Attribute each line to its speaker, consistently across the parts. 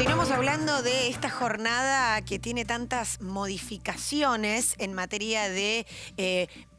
Speaker 1: Continuamos hablando de esta jornada que tiene tantas modificaciones en materia de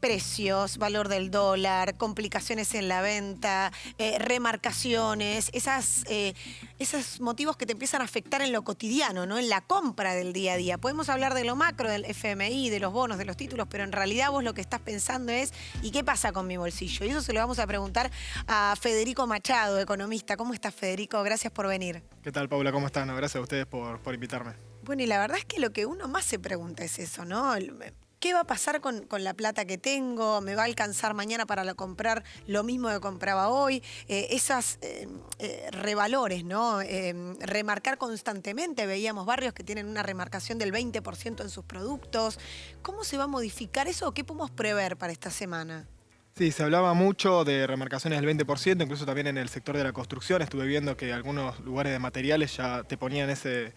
Speaker 1: precios, valor del dólar, complicaciones en la venta, remarcaciones, esos motivos que te empiezan a afectar en lo cotidiano, ¿no? En la compra del día a día. Podemos hablar de lo macro, del FMI, de los bonos, de los títulos, pero en realidad vos lo que estás pensando es ¿y qué pasa con mi bolsillo? Y eso se lo vamos a preguntar a Federico Machado, economista. ¿Cómo estás, Federico? Gracias por venir.
Speaker 2: ¿Qué tal, Paula? ¿Cómo están? No, gracias a ustedes por invitarme.
Speaker 1: Bueno, y la verdad es que lo que uno más se pregunta es eso, ¿no? ¿Qué va a pasar con la plata que tengo? ¿Me va a alcanzar mañana para comprar lo mismo que compraba hoy? Esas revalores, ¿no? Remarcar constantemente. Veíamos barrios que tienen una remarcación del 20% en sus productos. ¿Cómo se va a modificar eso o qué podemos prever para esta semana?
Speaker 2: Sí, se hablaba mucho de remarcaciones del 20%, incluso también en el sector de la construcción. Estuve viendo que algunos lugares de materiales ya te ponían ese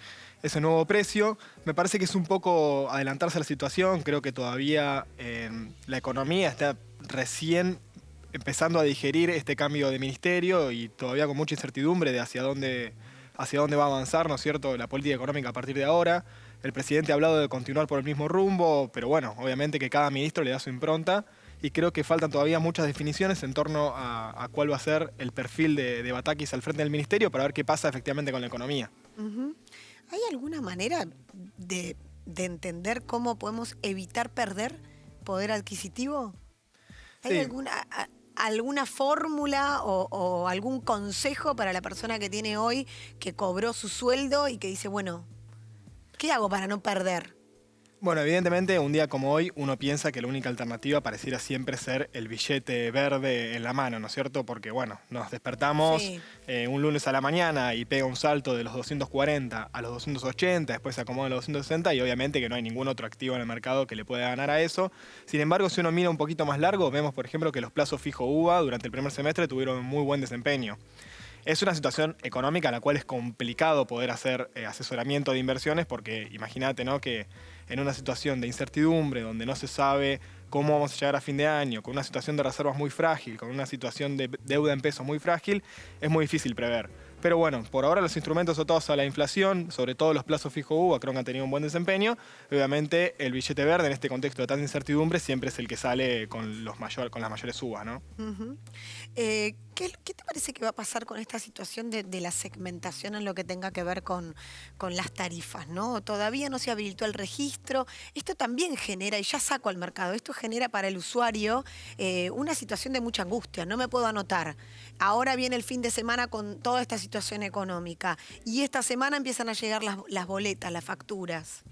Speaker 2: nuevo precio. Me parece que es un poco adelantarse a la situación. Creo que todavía la economía está recién empezando a digerir este cambio de ministerio y todavía con mucha incertidumbre de hacia dónde va a avanzar, ¿no es cierto?, la política económica a partir de ahora. El presidente ha hablado de continuar por el mismo rumbo, pero bueno, obviamente que cada ministro le da su impronta. Y creo que faltan todavía muchas definiciones en torno a cuál va a ser el perfil de Batakis al frente del ministerio para ver qué pasa efectivamente con la economía.
Speaker 1: ¿Hay alguna manera de entender cómo podemos evitar perder poder adquisitivo? ¿Hay alguna fórmula o algún consejo para la persona que tiene hoy, que cobró su sueldo y que dice, bueno, ¿qué hago para no perder?
Speaker 2: Bueno, evidentemente, un día como hoy, uno piensa que la única alternativa pareciera siempre ser el billete verde en la mano, ¿no es cierto? Porque, bueno, nos despertamos un lunes a la mañana y pega un salto de los 240 a los 280, después se acomoda en los 260 y obviamente que no hay ningún otro activo en el mercado que le pueda ganar a eso. Sin embargo, si uno mira un poquito más largo, vemos, por ejemplo, que los plazos fijo UVA durante el primer semestre tuvieron muy buen desempeño. Es una situación económica en la cual es complicado poder hacer asesoramiento de inversiones porque imagínate, ¿no?, que en una situación de incertidumbre, donde no se sabe cómo vamos a llegar a fin de año, con una situación de reservas muy frágil, con una situación de deuda en pesos muy frágil, es muy difícil prever. Pero bueno, por ahora los instrumentos atados a la inflación, sobre todo los plazos fijo UVA, creo que han tenido un buen desempeño. Obviamente el billete verde en este contexto de tanta incertidumbre siempre es el que sale con las mayores uvas, ¿no?
Speaker 1: ¿Qué te parece que va a pasar con esta situación de la segmentación en lo que tenga que ver con las tarifas, ¿no? Todavía no se habilitó el registro. Esto también genera, y ya saco al mercado, esto genera para el usuario una situación de mucha angustia. No me puedo anotar. Ahora viene el fin de semana con toda esta situación económica. Y esta semana empiezan a llegar las boletas, las facturas.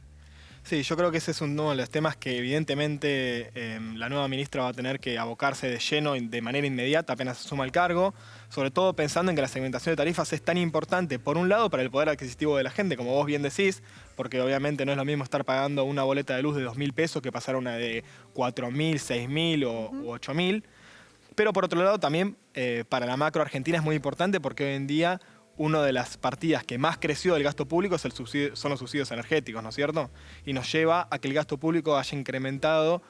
Speaker 2: Sí, yo creo que ese es uno de los temas que evidentemente la nueva ministra va a tener que abocarse de lleno de manera inmediata apenas asuma el cargo, sobre todo pensando en que la segmentación de tarifas es tan importante, por un lado, para el poder adquisitivo de la gente, como vos bien decís, porque obviamente no es lo mismo estar pagando una boleta de luz de 2.000 pesos que pasar una de 4.000, 6.000 o 8.000. Pero por otro lado también para la macro argentina es muy importante porque hoy en día una de las partidas que más creció del gasto público son los subsidios energéticos, ¿no es cierto? Y nos lleva a que el gasto público haya incrementado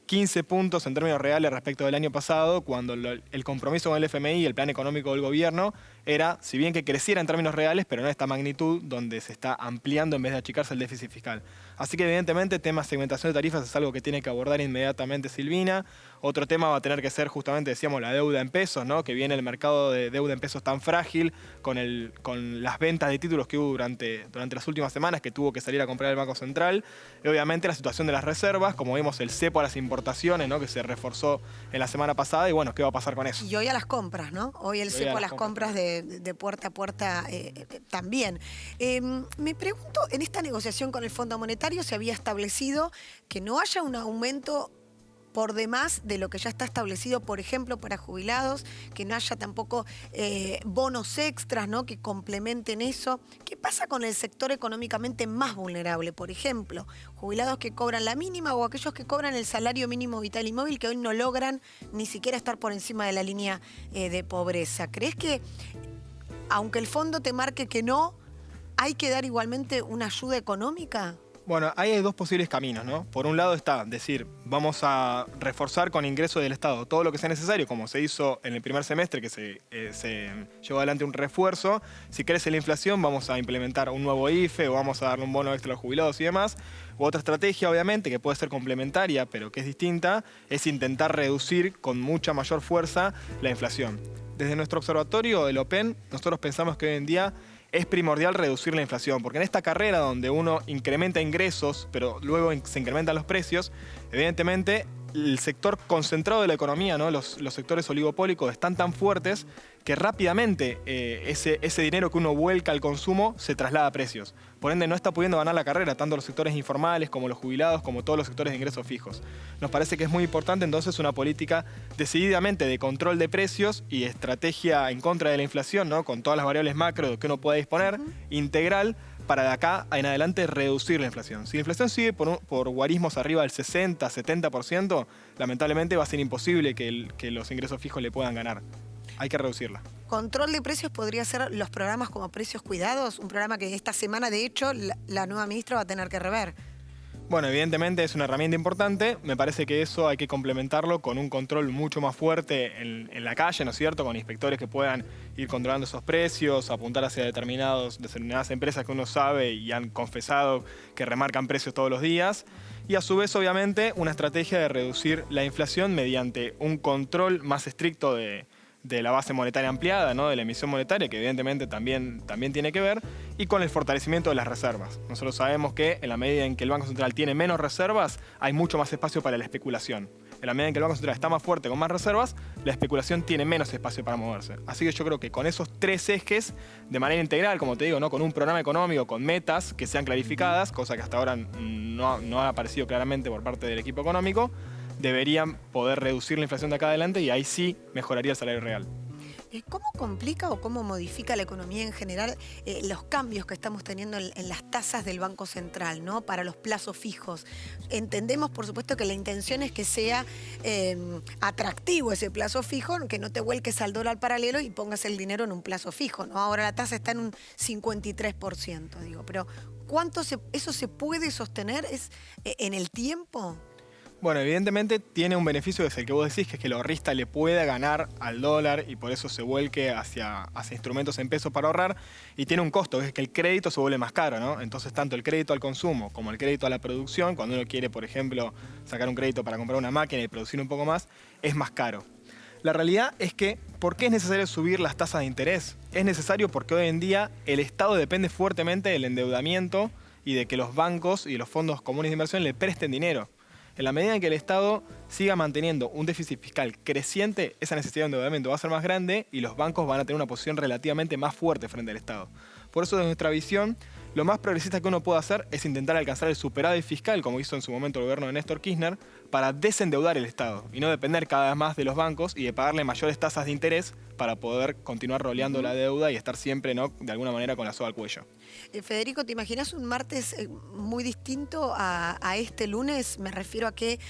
Speaker 2: 15 puntos en términos reales respecto del año pasado, cuando el compromiso con el FMI y el plan económico del gobierno era, si bien que creciera en términos reales, pero no en esta magnitud, donde se está ampliando en vez de achicarse el déficit fiscal. Así que evidentemente el tema de segmentación de tarifas es algo que tiene que abordar inmediatamente Silvina. Otro tema va a tener que ser justamente, decíamos, la deuda en pesos, ¿no? Que viene el mercado de deuda en pesos tan frágil con las ventas de títulos que hubo durante las últimas semanas, que tuvo que salir a comprar el Banco Central. Y obviamente la situación de las reservas, como vimos el cepo a las importaciones, ¿no?, que se reforzó en la semana pasada. Y bueno, ¿qué va a pasar con eso?
Speaker 1: Y hoy a las compras, ¿no? Hoy el cepo a las compras de puerta a puerta también. Me pregunto, en esta negociación con el Fondo Monetario se había establecido que no haya un aumento por demás de lo que ya está establecido, por ejemplo, para jubilados, que no haya tampoco bonos extras, ¿no?, que complementen eso. ¿Qué pasa con el sector económicamente más vulnerable? Por ejemplo, jubilados que cobran la mínima o aquellos que cobran el salario mínimo vital y móvil, que hoy no logran ni siquiera estar por encima de la línea de pobreza. ¿Crees que, aunque el fondo te marque que no, hay que dar igualmente una ayuda económica
Speaker 2: Bueno, ahí hay dos posibles caminos, ¿no? Por un lado está decir, vamos a reforzar con ingresos del Estado todo lo que sea necesario, como se hizo en el primer semestre, que se llevó adelante un refuerzo. Si crece la inflación, vamos a implementar un nuevo IFE o vamos a darle un bono extra a los jubilados y demás. U otra estrategia, obviamente, que puede ser complementaria, pero que es distinta, es intentar reducir con mucha mayor fuerza la inflación. Desde nuestro observatorio del OPEN, nosotros pensamos que hoy en día es primordial reducir la inflación, porque en esta carrera donde uno incrementa ingresos, pero luego se incrementan los precios, evidentemente el sector concentrado de la economía, ¿no? Los sectores oligopólicos están tan fuertes que rápidamente ese dinero que uno vuelca al consumo se traslada a precios. Por ende, no está pudiendo ganar la carrera tanto los sectores informales como los jubilados, como todos los sectores de ingresos fijos. Nos parece que es muy importante entonces una política decididamente de control de precios y estrategia en contra de la inflación, ¿no? Con todas las variables macro de que uno pueda disponer, integral, para de acá en adelante reducir la inflación. Si la inflación sigue por guarismos arriba del 60, 70%, lamentablemente va a ser imposible que los ingresos fijos le puedan ganar. Hay que reducirla.
Speaker 1: Control de precios podría ser los programas como Precios Cuidados, un programa que esta semana, de hecho, la nueva ministra va a tener que rever.
Speaker 2: Bueno, evidentemente es una herramienta importante. Me parece que eso hay que complementarlo con un control mucho más fuerte en la calle, ¿no es cierto? Con inspectores que puedan ir controlando esos precios, apuntar hacia determinadas empresas que uno sabe y han confesado que remarcan precios todos los días. Y a su vez, obviamente, una estrategia de reducir la inflación mediante un control más estricto de la base monetaria ampliada, ¿no? De la emisión monetaria, que evidentemente también tiene que ver, y con el fortalecimiento de las reservas. Nosotros sabemos que en la medida en que el Banco Central tiene menos reservas, hay mucho más espacio para la especulación. En la medida en que el Banco Central está más fuerte con más reservas, la especulación tiene menos espacio para moverse. Así que yo creo que con esos tres ejes, de manera integral, como te digo, ¿no? Con un programa económico, con metas que sean clarificadas, cosa que hasta ahora no ha aparecido claramente por parte del equipo económico, deberían poder reducir la inflación de acá adelante y ahí sí mejoraría el salario real.
Speaker 1: ¿Cómo complica o cómo modifica la economía en general los cambios que estamos teniendo en las tasas del Banco Central, ¿no? Para los plazos fijos? Entendemos, por supuesto, que la intención es que sea atractivo ese plazo fijo, que no te vuelques al dólar paralelo y pongas el dinero en un plazo fijo, ¿no? Ahora la tasa está en un 53%, digo, pero ¿eso se puede sostener en el tiempo?
Speaker 2: Bueno, evidentemente tiene un beneficio que es el que vos decís, que es que el ahorrista le pueda ganar al dólar y por eso se vuelque hacia instrumentos en pesos para ahorrar, y tiene un costo, que es que el crédito se vuelve más caro, ¿no? Entonces tanto el crédito al consumo como el crédito a la producción, cuando uno quiere, por ejemplo, sacar un crédito para comprar una máquina y producir un poco más, es más caro. La realidad es que, ¿por qué es necesario subir las tasas de interés? Es necesario porque hoy en día el Estado depende fuertemente del endeudamiento y de que los bancos y los fondos comunes de inversión le presten dinero. En la medida en que el Estado siga manteniendo un déficit fiscal creciente, esa necesidad de endeudamiento va a ser más grande y los bancos van a tener una posición relativamente más fuerte frente al Estado. Por eso, desde nuestra visión, lo más progresista que uno puede hacer es intentar alcanzar el superávit fiscal, como hizo en su momento el gobierno de Néstor Kirchner, para desendeudar el Estado y no depender cada vez más de los bancos y de pagarle mayores tasas de interés para poder continuar roleando la deuda y estar siempre, ¿no?, de alguna manera con la soga al cuello.
Speaker 1: Federico, ¿te imaginas un martes muy distinto a este lunes? Me refiero a que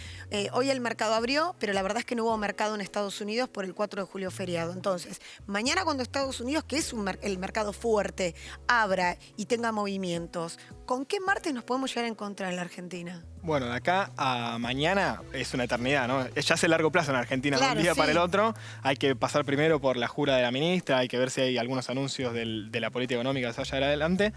Speaker 1: hoy el mercado abrió, pero la verdad es que no hubo mercado en Estados Unidos por el 4 de julio feriado. Entonces, mañana cuando Estados Unidos, que es el mercado fuerte, abra y tenga movimientos, ¿con qué martes nos podemos llegar a encontrar en la Argentina?
Speaker 2: Bueno, de acá a mañana es una eternidad, ¿no? Ya es el largo plazo en Argentina,
Speaker 1: claro,
Speaker 2: de un día
Speaker 1: sí.
Speaker 2: para el otro. Hay que pasar primero por la jura de la ministra, hay que ver si hay algunos anuncios de la política económica que se vaya adelante.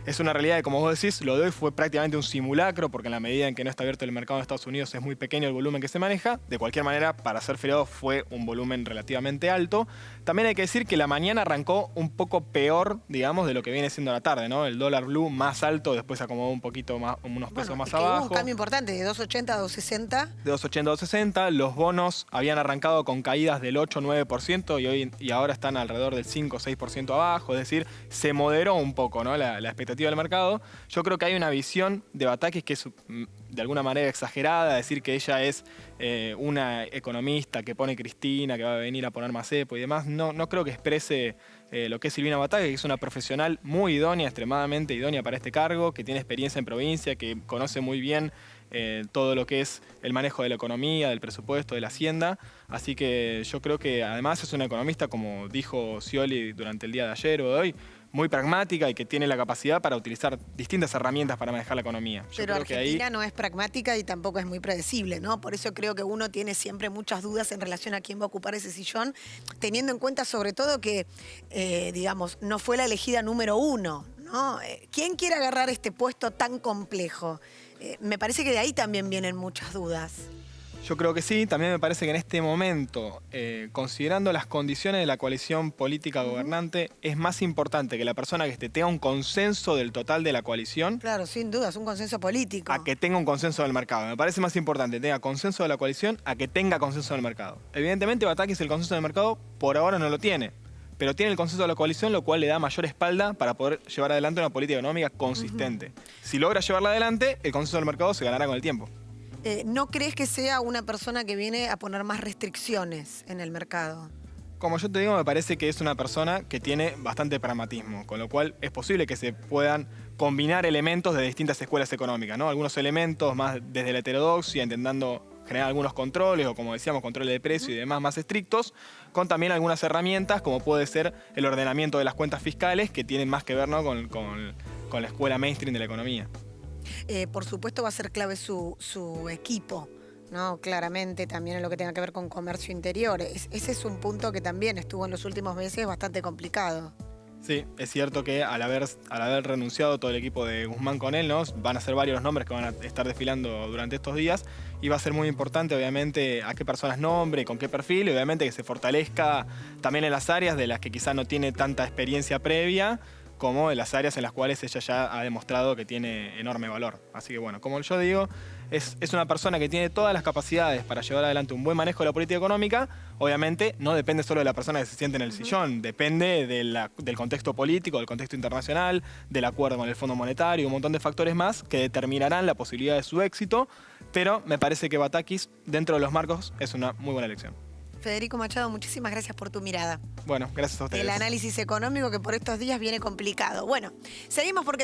Speaker 2: Es una realidad que, como vos decís, lo de hoy fue prácticamente un simulacro, porque en la medida en que no está abierto el mercado de Estados Unidos es muy pequeño el volumen que se maneja. De cualquier manera, para ser feriado fue un volumen relativamente alto. También hay que decir que la mañana arrancó un poco peor, digamos, de lo que viene siendo la tarde, ¿no? El dólar blue más alto, después se acomodó un poquito más, unos pesos más abajo.
Speaker 1: Hubo un cambio importante, de 2.80 a 2.60.
Speaker 2: De 2.80 a 2.60, los bonos habían arrancado con caídas del 8-9% y ahora están alrededor del 5-6% abajo, es decir, se moderó un poco, ¿no?, la expectativa del mercado. Yo creo que hay una visión de Batakis que es de alguna manera exagerada, decir que ella es una economista que pone Cristina, que va a venir a poner más cepo y demás. No creo que exprese lo que es Silvina Batakis, que es una profesional muy idónea, extremadamente idónea para este cargo, que tiene experiencia en provincia, que conoce muy bien todo lo que es el manejo de la economía, del presupuesto, de la hacienda. Así que yo creo que además es una economista, como dijo Scioli durante el día de ayer o de hoy, muy pragmática y que tiene la capacidad para utilizar distintas herramientas para manejar la economía.
Speaker 1: Pero Argentina no es pragmática y tampoco es muy predecible, ¿no? Por eso creo que uno tiene siempre muchas dudas en relación a quién va a ocupar ese sillón, teniendo en cuenta sobre todo que, digamos, no fue la elegida número 1, ¿no? ¿Quién quiere agarrar este puesto tan complejo? Me parece que de ahí también vienen muchas dudas.
Speaker 2: Yo creo que sí, también me parece que en este momento, considerando las condiciones de la coalición política gobernante, es más importante que la persona que esté tenga un consenso del total de la coalición.
Speaker 1: Claro, sin dudas, un consenso político.
Speaker 2: A que tenga un consenso del mercado. Me parece más importante que tenga consenso de la coalición a que tenga consenso del mercado. Evidentemente, Batakis el consenso del mercado por ahora no lo tiene, pero tiene el consenso de la coalición, lo cual le da mayor espalda para poder llevar adelante una política económica consistente. Si logra llevarla adelante, el consenso del mercado se ganará con el tiempo.
Speaker 1: ¿No crees que sea una persona que viene a poner más restricciones en el mercado?
Speaker 2: Como yo te digo, me parece que es una persona que tiene bastante pragmatismo, con lo cual es posible que se puedan combinar elementos de distintas escuelas económicas, ¿no? Algunos elementos más desde la heterodoxia, intentando generar algunos controles, o como decíamos, controles de precio y demás más estrictos, con también algunas herramientas, como puede ser el ordenamiento de las cuentas fiscales, que tienen más que ver, ¿no?, con la escuela mainstream de la economía.
Speaker 1: Por supuesto va a ser clave su equipo, ¿no? Claramente también en lo que tenga que ver con comercio interior. Ese es un punto que también estuvo en los últimos meses bastante complicado.
Speaker 2: Sí, es cierto que al haber renunciado todo el equipo de Guzmán con él, ¿no?, van a ser varios los nombres que van a estar desfilando durante estos días y va a ser muy importante, obviamente, a qué personas nombre, con qué perfil, y obviamente que se fortalezca también en las áreas de las que quizás no tiene tanta experiencia previa, como en las áreas en las cuales ella ya ha demostrado que tiene enorme valor. Así que bueno, como yo digo, es una persona que tiene todas las capacidades para llevar adelante un buen manejo de la política económica. Obviamente no depende solo de la persona que se siente en el sillón, depende del contexto político, del contexto internacional, del acuerdo con el Fondo Monetario, un montón de factores más que determinarán la posibilidad de su éxito, pero me parece que Batakis, dentro de los marcos, es una muy buena elección.
Speaker 1: Federico Machado, muchísimas gracias por tu mirada.
Speaker 2: Bueno, gracias a ustedes.
Speaker 1: El análisis económico que por estos días viene complicado. Bueno, seguimos porque